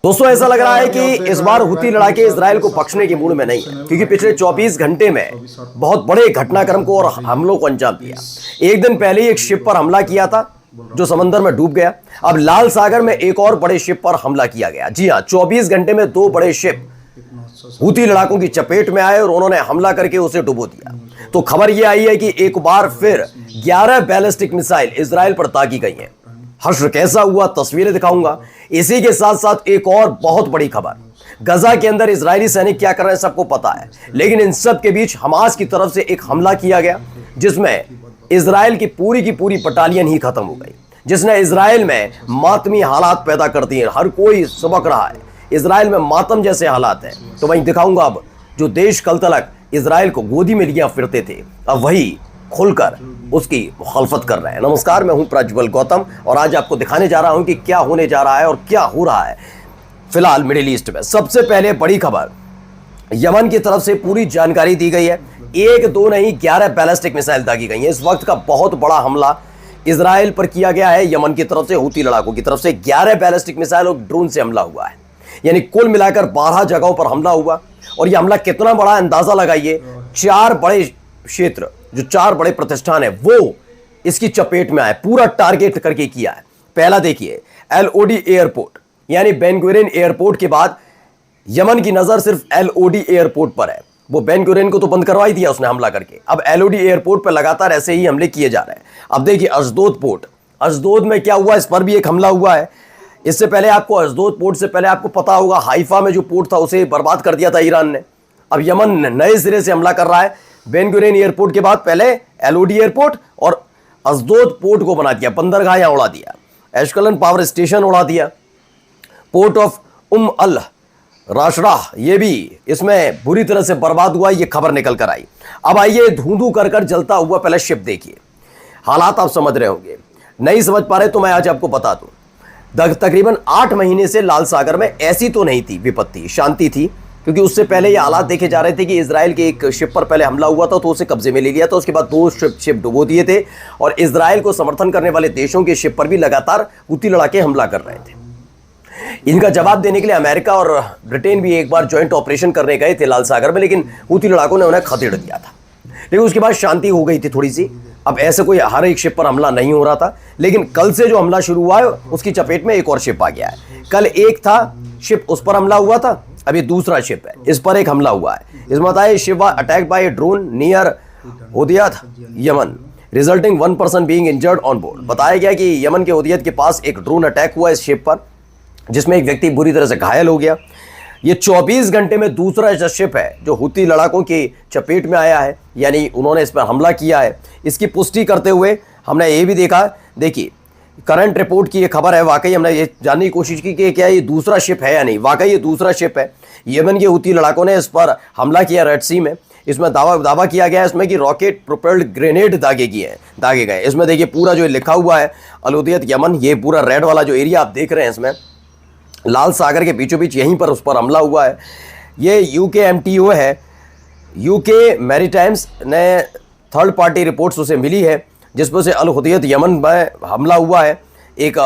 दोस्तों ऐसा लग रहा है कि इस बार हुती लड़ाके इजराइल को बख्शने के मूड में नहीं है, क्योंकि पिछले 24 घंटे में बहुत बड़े घटनाक्रम को और हमलों को अंजाम दिया। एक दिन पहले ही एक शिप पर हमला किया था जो समंदर में डूब गया। अब लाल सागर में एक और बड़े शिप पर हमला किया गया। जी हां, 24 घंटे में 2 बड़े शिप हुती लड़ाकों की चपेट में आए और उन्होंने हमला करके उसे डुबो दिया। तो खबर यह आई है कि एक बार फिर 11 बैलिस्टिक मिसाइल इजराइल पर दागी गई हैं। हश्र कैसा हुआ, तस्वीरें दिखाऊंगा। इसी के साथ साथ एक और बहुत बड़ी खबर, गजा के अंदर इजरायली सैनिक क्या कर रहे हैं सबको पता है, लेकिन इन सब के बीच हमास की तरफ से एक हमला किया गया जिसमें इजराइल की पूरी बटालियन ही खत्म हो गई, जिसने इजराइल में मातमी हालात पैदा कर दिए। हर कोई सबक रहा है, इजराइल में मातम जैसे हालात हैं। तो वहीं दिखाऊंगा अब जो देश कल तक इजराइल को गोदी में लिया फिरते थे, अब वही खुलकर उसकी मुखालफत कर रहे हैं। नमस्कार, मैं हूं प्रज्वल गौतम और आज आपको दिखाने जा रहा हूं कि क्या होने जा रहा है और क्या हो रहा है फिलहाल मिडिल ईस्ट में। सबसे पहले बड़ी खबर, यमन की तरफ से पूरी जानकारी दी गई है। 1-2 नहीं, 11 बैलिस्टिक मिसाइल दागी गई हैं। इस वक्त का बहुत बड़ा हमला इजराइल पर किया गया है यमन की तरफ से, हुती लड़ाकों की तरफ से 11 बैलिस्टिक मिसाइल और ड्रोन से हमला हुआ है। यानी कुल मिलाकर 12 जगहों पर हमला हुआ। और यह हमला कितना बड़ा, अंदाजा लगाइए। 4 बड़े क्षेत्र, जो 4 बड़े प्रतिष्ठान है, वो इसकी चपेट में आए, पूरा टारगेट करके किया है। पहला देखिए, एलओडी एयरपोर्ट, यानी बेन गुरियन एयरपोर्ट के बाद यमन की नजर सिर्फ एलओडी एयरपोर्ट पर है। वो बेन गुरियन को तो बंद करवा ही दिया उसने हमला करके, अब एलओडी एयरपोर्ट पर लगातार ऐसे ही हमले किए जा रहे हैं। अब देखिए अशदोद पोर्ट, अशदोद में क्या हुआ, इस पर भी एक हमला हुआ है। इससे पहले आपको अशदोद पोर्ट से पहले आपको पता होगा हाइफा में जो पोर्ट था उसे बर्बाद कर दिया था ईरान ने। अब यमन नए सिरे से हमला कर रहा है। बेन गुरियन एयरपोर्ट के बाद पहले एलओडी एयरपोर्ट और अशदोद पोर्ट को बना दिया, बंदरगाह यहां उड़ा दिया, एशकलन पावर स्टेशन उड़ा दिया, पोर्ट ऑफ अल राशराह ये भी इसमें बुरी तरह से बर्बाद हुआ। ये खबर निकल कर आई। अब आइए धूं कर जलता हुआ पहले शिप देखिए। हालात आप समझ रहे होंगे, नहीं समझ पा रहे तो मैं आज आपको बता दूं। तकरीबन 8 महीने से लाल सागर में ऐसी तो नहीं थी विपत्ति, शांति थी, क्योंकि उससे पहले ये हालात देखे जा रहे थे कि इजराइल के एक शिप पर पहले हमला हुआ था तो उसे कब्जे में ले लिया था। उसके बाद 2 शिप डुबो दिए थे और इजराइल को समर्थन करने वाले देशों के शिप पर भी लगातार हुती लड़ाके हमला कर रहे थे। इनका जवाब देने के लिए अमेरिका और ब्रिटेन भी एक बार ज्वाइंट ऑपरेशन करने गए थे लाल सागर में, लेकिन हुती लड़ाकों ने उन्हें खदेड़ दिया था। लेकिन उसके बाद शांति हो गई थी थोड़ी सी। अब ऐसे कोई हर एक शिप पर हमला नहीं हो रहा था, लेकिन कल से जो हमला शुरू हुआ है उसकी चपेट में एक और शिप आ गया है। कल एक था शिप, उस पर हमला हुआ था, अभी दूसरा शिप है, इस पर एक हमला हुआ है। इसमें बताया ship attack by a drone near Hodeidah Yemen, resulting 1 person being injured on board. बताया गया कि यमन के होदियत के पास एक ड्रोन अटैक हुआ इस शिप पर, जिसमें एक व्यक्ति बुरी तरह से घायल हो गया। ये 24 घंटे में दूसरा शिप है जो हुती लड़ाकों की चपेट में आया है, यानी उन्होंने इस पर हमला किया है। इसकी पुष्टि करते हुए हमने ये भी देखा, देखिए करंट रिपोर्ट की ये खबर है। वाकई हमने ये जानने की कोशिश की कि क्या ये दूसरा शिप है या नहीं। वाकई ये दूसरा शिप है। यमन के हुती लड़ाकों ने इस पर हमला किया रेड सी में। इसमें दावा किया गया है इसमें कि रॉकेट प्रोपेल्ड ग्रेनेड दागे गए। इसमें देखिए पूरा जो लिखा हुआ है अलुदियत यमन, ये पूरा रेड वाला जो एरिया आप देख रहे हैं, इसमें लाल सागर के बीचों बीच यहीं पर उस पर हमला हुआ है। ये UKMTO है, यूके मैरीटाइम्स ने थर्ड पार्टी रिपोर्ट्स उसे मिली है, जिसमें से अल हुदियत यमन में हमला हुआ है। एक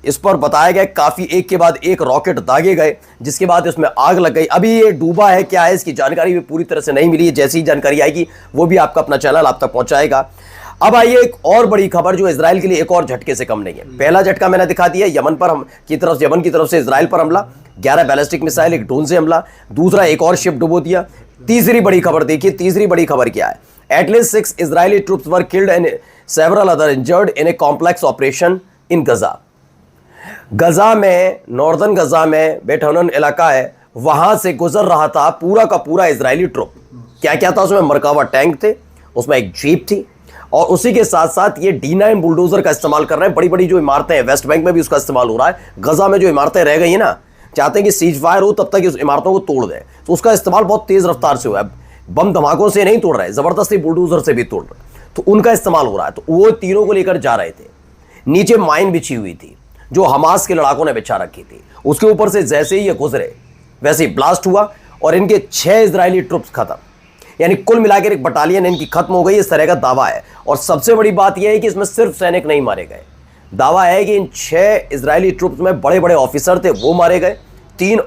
इस पर बताया गया काफ़ी एक के बाद एक रॉकेट दागे गए, जिसके बाद इसमें आग लग गई। अभी ये डूबा है क्या है इसकी जानकारी भी पूरी तरह से नहीं मिली है। जैसी ही जानकारी आएगी वो भी आपका अपना चैनल आप तक पहुंचाएगा। अब आइए एक और बड़ी खबर जो इजराइल के लिए एक और झटके से कम नहीं है। पहला झटका मैंने दिखा दिया, यमन की तरफ से इजराइल पर हमला, 11 बैलिस्टिक मिसाइल, एक ड्रोन से हमला। दूसरा एक और शिप डुबो दिया। तीसरी बड़ी खबर देखिए, तीसरी बड़ी खबर क्या है, at least 6 Israeli troops were killed and several other injured in a complex operation in Gaza. Gaza में, नॉर्दर्न गजा में बेट हनन इलाका है, वहां से गुजर रहा था पूरा का पूरा इजरायली ट्रुप। क्या क्या था उसमें, मरकावा टैंक थे, उसमें एक जीप थी, और उसी के साथ साथ ये D9 बुलडोजर का इस्तेमाल कर रहे हैं। बड़ी बड़ी जो इमारतें हैं, वेस्ट बैंक में भी उसका इस्तेमाल हो रहा है। गजा में जो इमारतें रह गई हैं ना, चाहते हैं कि सीज फायर हो तब तक इस इमारतों को तोड़ दें, तो उसका इस्तेमाल बहुत तेज रफ्तार से हुआ है। बम धमाकों से नहीं तोड़ रहे, जबरदस्ती बुलडोजर से भी तोड़ रहे, तो उनका इस्तेमाल हो रहा है। तो वो तीनों को लेकर जा रहे थे। नीचे माइन बिछी हुई थी जो हमास के लड़ाकों ने बिछा रखी थी, उसके ऊपर से जैसे ही ये गुजरे वैसे ही ब्लास्ट हुआ और इनके 6 इजरायली ट्रुप्स खत्म। यानी कुल मिलाकर एक बटालियन इनकी खत्म हो गई, इस तरह का दावा है। और सबसे बड़ी बात यह है कि इसमें सिर्फ सैनिक नहीं मारे गए, दावा है कि इन 6 इजरायली ट्रुप्स में बड़े बड़े ऑफिसर थे वो मारे गए, 3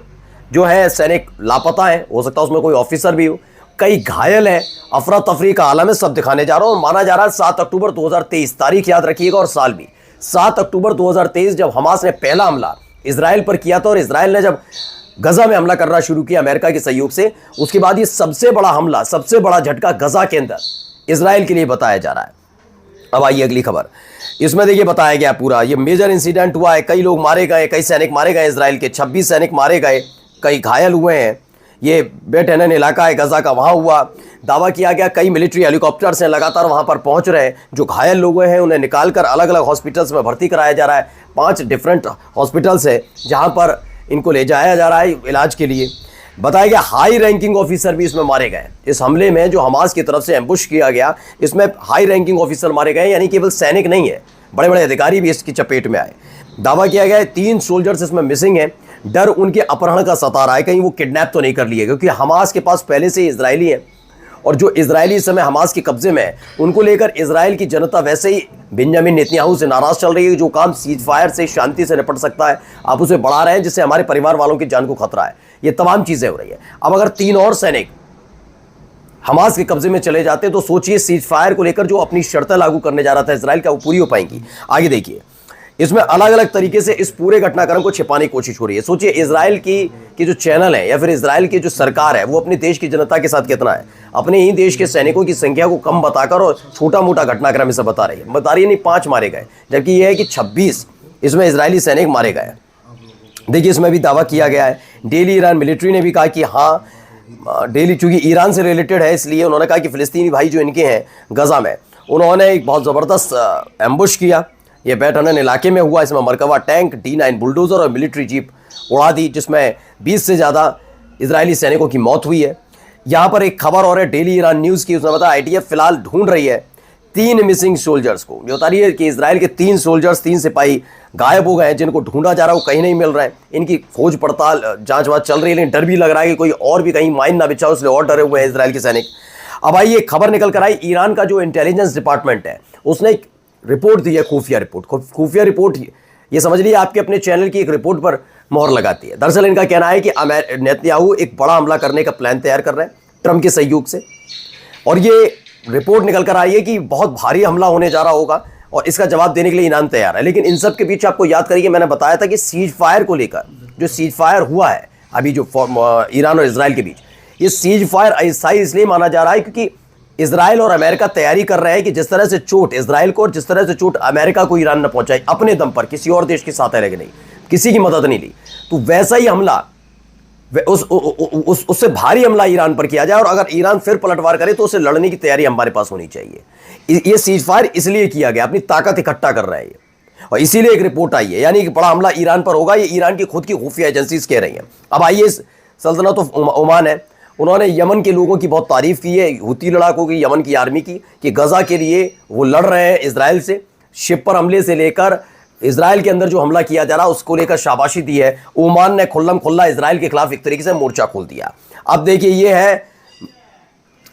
जो है सैनिक लापता हैं, हो सकता है उसमें कोई ऑफिसर भी हो, कई घायल हैं, अफरा तफरी का आलम है, सब दिखाने जा रहा हूं। माना जा रहा है 7 अक्टूबर 2023, तारीख याद रखिएगा और साल भी 7 अक्टूबर 2023, जब हमास ने पहला हमला इजराइल पर किया था और इजराइल ने जब गजा में हमला करना शुरू किया अमेरिका के सहयोग से, उसके बाद ये सबसे बड़ा हमला, सबसे बड़ा झटका गजा के अंदर इजराइल के लिए बताया जा रहा है। अब आइए अगली खबर, इसमें देखिए बताया गया पूरा, ये मेजर इंसिडेंट हुआ है, कई लोग मारे गए, कई सैनिक मारे गए इजराइल के, 26 सैनिक मारे गए, कई घायल हुए हैं। ये बेट एनन इलाका है गजा का, वहाँ हुआ। दावा किया गया कई मिलिट्री हेलीकॉप्टर्स हैं लगातार वहाँ पर पहुँच रहे हैं, जो घायल लोग हैं उन्हें निकालकर अलग अलग हॉस्पिटल्स में भर्ती कराया जा रहा है। 5 डिफरेंट हॉस्पिटल्स है जहाँ पर इनको ले जाया जा रहा है इलाज के लिए। बताया गया हाई रैंकिंग ऑफिसर भी इसमें मारे गए। इस हमले में जो हमास की तरफ से एम्बुश किया गया, इसमें हाई रैंकिंग ऑफिसर मारे गए, यानी केवल सैनिक नहीं है, बड़े बड़े अधिकारी भी इसकी चपेट में आए। दावा किया गया है 3 सोल्जर्स इसमें मिसिंग हैं। डर उनके अपहरण का सता रहा है, कहीं वो किडनैप तो नहीं कर लिए, क्योंकि हमास के पास पहले से ही इजरायली हैं और जो इजरायली इस समय हमास के कब्जे में है, उनको लेकर इजराइल की जनता वैसे ही बेंजामिन नेतन्याहू से नाराज चल रही है। जो काम सीज फायर से शांति से निपट सकता है आप उसे बढ़ा रहे हैं, जिससे हमारे परिवार वालों की जान को खतरा है। ये तमाम चीजें हो रही है। अब अगर 3 और सैनिक हमास के कब्जे में चले जाते तो सोचिए सीज फायर को लेकर जो अपनी शर्तें लागू करने जा रहा था इजराइल का, वो पूरी हो पाएंगी। आगे देखिए, इसमें अलग अलग तरीके से इस पूरे घटनाक्रम को छिपाने की कोशिश हो रही है। सोचिए इजराइल की जो चैनल है या फिर इजराइल की जो सरकार है, वो अपने देश की जनता के साथ कितना है, अपने ही देश के सैनिकों की संख्या को कम बताकर और छोटा मोटा घटनाक्रम इसे बता रही है नहीं 5 मारे गए, जबकि यह है कि 26 इसमें इजरायली सैनिक मारे गए। देखिए इसमें भी दावा किया गया है, डेली ईरान मिलिट्री ने भी कहा कि हाँ, डेली चूंकि ईरान से रिलेटेड है इसलिए उन्होंने कहा कि फिलिस्तीनी भाई जो इनके हैं गजा में, उन्होंने एक बहुत ज़बरदस्त एम्बुश किया। ये बेट एनन इलाके में हुआ। इसमें मरकबा टैंक, D9 बुलडोजर और मिलिट्री जीप उड़ा दी, जिसमें 20 से ज़्यादा इजरायली सैनिकों की मौत हुई है। यहाँ पर एक खबर और है डेली ईरान न्यूज़ की, उसमें बताया IDF फिलहाल ढूंढ रही है 3 मिसिंग सोल्जर्स को। ये बता रही है कि इजराइल के 3 सोल्जर्स, 3 सिपाही गायब हो गए हैं, जिनको ढूंढा जा रहा है, वो कहीं नहीं मिल रहे हैं। इनकी खोज पड़ताल जांच वाच चल रही है, लेकिन डर भी लग रहा है कि कोई और भी कहीं माइन ना बिछा, इसलिए और डरे हुए हैं इजराइल के सैनिक। अब आइए खबर निकल कर आई, ईरान का जो इंटेलिजेंस डिपार्टमेंट है उसने एक रिपोर्ट दी है, खुफिया रिपोर्ट। ये समझ लीजिए आपके अपने चैनल की एक रिपोर्ट पर मोहर लगाती है। दरअसल इनका कहना है कि नेतन्याहू एक बड़ा हमला करने का प्लान तैयार कर रहे हैं ट्रंप के सहयोग से, और ये रिपोर्ट निकल कर आई है कि बहुत भारी हमला होने जा रहा होगा और इसका जवाब देने के लिए ईरान तैयार है। लेकिन इन सब के पीछे आपको याद करिए, मैंने बताया था कि सीज फायर को लेकर जो सीज फायर हुआ है अभी जो ईरान और इजराइल के बीच, ये सीज फायर ऐसा इसलिए माना जा रहा है क्योंकि इजराइल और अमेरिका तैयारी कर रहे हैं कि जिस तरह से चोट इजराइल को और जिस तरह से चोट अमेरिका को ईरान न पहुंचाई अपने दम पर, किसी और देश के साथ है नहीं, किसी की मदद नहीं ली, तो वैसा ही हमला उससे भारी हमला ईरान पर किया जाए, और अगर ईरान फिर पलटवार करे तो उसे लड़ने की तैयारी हमारे पास होनी चाहिए। ये सीज फायर इसलिए किया गया, अपनी ताकत इकट्ठा कर रहे हैं ये, और इसीलिए एक रिपोर्ट आई है, यानी कि बड़ा हमला ईरान पर होगा। ये ईरान की खुद की खुफिया एजेंसीज कह रही हैं। अब आइए, सल्तनत ऑफ ओमान है, उन्होंने यमन के लोगों की बहुत तारीफ की है, हुती लड़ाकों की, यमन की आर्मी की, कि गजा के लिए वो लड़ रहे हैं इजराइल से। शिप पर हमले से लेकर इजराइल के अंदर जो हमला किया जा रहा है उसको लेकर शाबाशी दी है। ओमान ने खुल्लम खुल्ला इजराइल के खिलाफ एक तरीके से मोर्चा खोल दिया। अब देखिए, ये है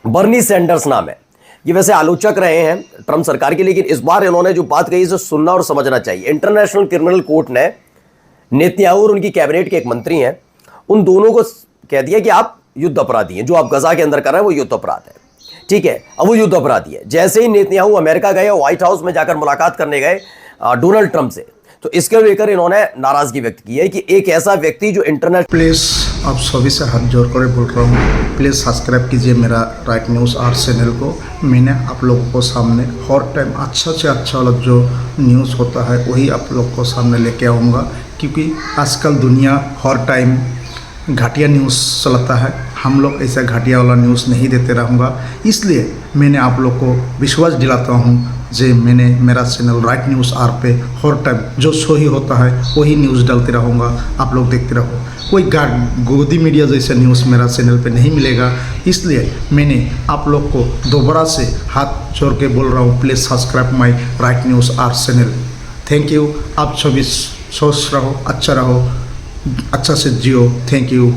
बर्नी सैंडर्स नाम है, ये वैसे आलोचक रहे हैं ट्रंप सरकार के, लेकिन इस बार इन्होंने जो बात कही इसे सुनना और समझना चाहिए। इंटरनेशनल क्रिमिनल कोर्ट ने नेतन्याहू और उनकी कैबिनेट के एक मंत्री हैं, उन दोनों को कह दिया कि आप युद्ध अपराधी हैं, जो आप गजा के अंदर कर रहे हैं वो युद्ध अपराध है। ठीक है, अब वो युद्ध अपराधी है। जैसे ही नेतन्याहू अमेरिका गए और व्हाइट हाउस में जाकर मुलाकात करने गए डोनाल्ड ट्रंप से, तो इसके लेकर इन्होंने नाराजगी व्यक्त की है कि एक ऐसा व्यक्ति जो इंटरनेट। प्लीज़ आप सभी से हाथ जोड़ कर बोल रहा हूँ, प्लीज़ सब्सक्राइब कीजिए मेरा राइट न्यूज़ आर चैनल को। मैंने आप लोगों को सामने हर टाइम अच्छा से अच्छा वाला जो न्यूज़ होता है वही आप लोग को सामने लेके आऊँगा, क्योंकि आजकल दुनिया हर टाइम घटिया न्यूज़ चलाता है। हम लोग ऐसा घटिया वाला न्यूज़ नहीं देते रहूँगा, इसलिए मैंने आप लोग को विश्वास दिलाता हूँ जे मैंने मेरा चैनल राइट न्यूज़ आर पे हर टाइम जो सही होता है वही न्यूज़ डालते रहूँगा, आप लोग देखते रहो। कोई गोदी मीडिया जैसा न्यूज़ मेरा चैनल पे नहीं मिलेगा, इसलिए मैंने आप लोग को दोबारा से हाथ जोड़ के बोल रहा हूँ, please subscribe my right news our channel. Thank you. आप सभी स्वस्थ रहो, अच्छा रहो, अच्छा से जियो। Thank you.